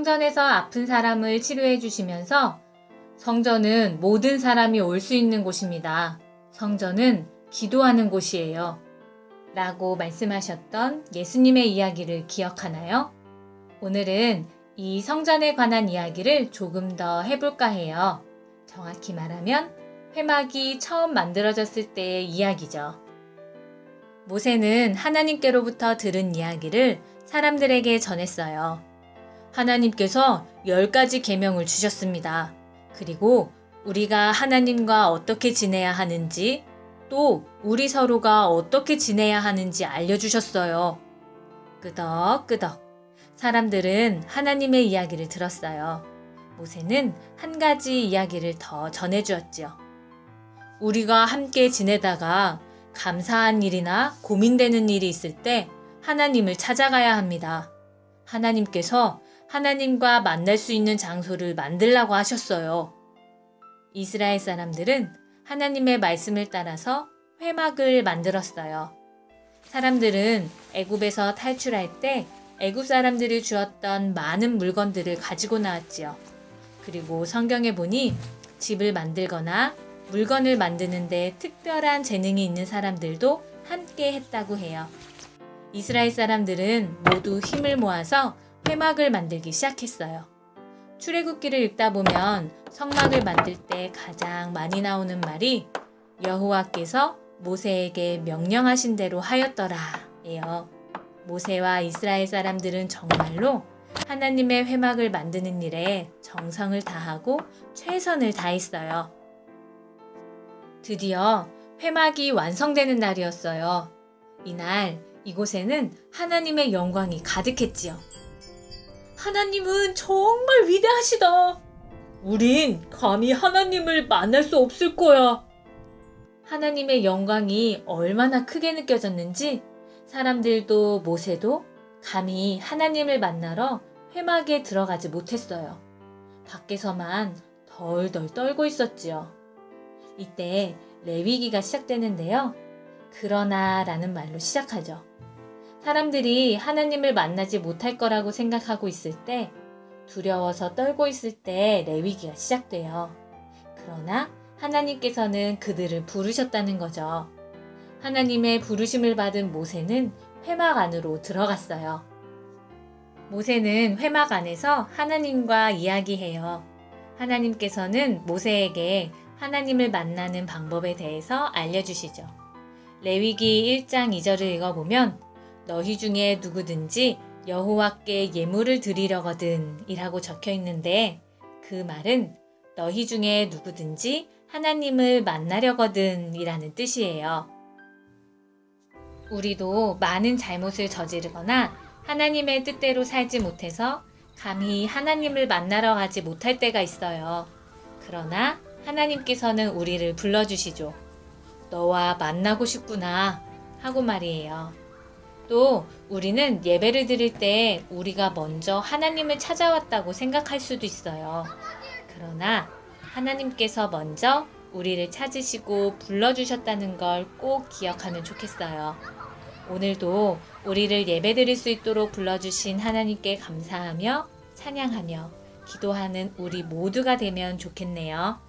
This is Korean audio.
성전에서 아픈 사람을 치료해 주시면서 성전은 모든 사람이 올 수 있는 곳입니다. 성전은 기도하는 곳이에요. 라고 말씀하셨던 예수님의 이야기를 기억하나요? 오늘은 이 성전에 관한 이야기를 조금 더 해볼까 해요. 정확히 말하면 회막이 처음 만들어졌을 때의 이야기죠. 모세는 하나님께로부터 들은 이야기를 사람들에게 전했어요. 하나님께서 10가지 계명을 주셨습니다. 그리고 우리가 하나님과 어떻게 지내야 하는지, 또 우리 서로가 어떻게 지내야 하는지 알려주셨어요. 끄덕끄덕. 사람들은 하나님의 이야기를 들었어요. 모세는 한 가지 이야기를 더 전해주었지요. 우리가 함께 지내다가 감사한 일이나 고민되는 일이 있을 때 하나님을 찾아가야 합니다. 하나님께서 하나님과 만날 수 있는 장소를 만들라고 하셨어요. 이스라엘 사람들은 하나님의 말씀을 따라서 회막을 만들었어요. 사람들은 애굽에서 탈출할 때 애굽 사람들이 주었던 많은 물건들을 가지고 나왔지요. 그리고 성경에 보니 집을 만들거나 물건을 만드는데 특별한 재능이 있는 사람들도 함께 했다고 해요. 이스라엘 사람들은 모두 힘을 모아서 회막을 만들기 시작했어요. 출애굽기를 읽다 보면 성막을 만들 때 가장 많이 나오는 말이 여호와께서 모세에게 명령하신 대로 하였더라 예요. 모세와 이스라엘 사람들은 정말로 하나님의 회막을 만드는 일에 정성을 다하고 최선을 다했어요. 드디어 회막이 완성되는 날이었어요. 이날 이곳에는 하나님의 영광이 가득했지요. 하나님은 정말 위대하시다. 우린 감히 하나님을 만날 수 없을 거야. 하나님의 영광이 얼마나 크게 느껴졌는지 사람들도 모세도 감히 하나님을 만나러 회막에 들어가지 못했어요. 밖에서만 덜덜 떨고 있었지요. 이때 레위기가 시작되는데요. 그러나 라는 말로 시작하죠. 사람들이 하나님을 만나지 못할 거라고 생각하고 있을 때, 두려워서 떨고 있을 때 레위기가 시작돼요. 그러나 하나님께서는 그들을 부르셨다는 거죠. 하나님의 부르심을 받은 모세는 회막 안으로 들어갔어요. 모세는 회막 안에서 하나님과 이야기해요. 하나님께서는 모세에게 하나님을 만나는 방법에 대해서 알려주시죠. 레위기 1장 2절을 읽어보면 너희 중에 누구든지 여호와께 예물을 드리려거든 이라고 적혀 있는데 그 말은 너희 중에 누구든지 하나님을 만나려거든 이라는 뜻이에요. 우리도 많은 잘못을 저지르거나 하나님의 뜻대로 살지 못해서 감히 하나님을 만나러 가지 못할 때가 있어요. 그러나 하나님께서는 우리를 불러주시죠. 너와 만나고 싶구나 하고 말이에요. 또 우리는 예배를 드릴 때 우리가 먼저 하나님을 찾아왔다고 생각할 수도 있어요. 그러나 하나님께서 먼저 우리를 찾으시고 불러주셨다는 걸 꼭 기억하면 좋겠어요. 오늘도 우리를 예배드릴 수 있도록 불러주신 하나님께 감사하며 찬양하며 기도하는 우리 모두가 되면 좋겠네요.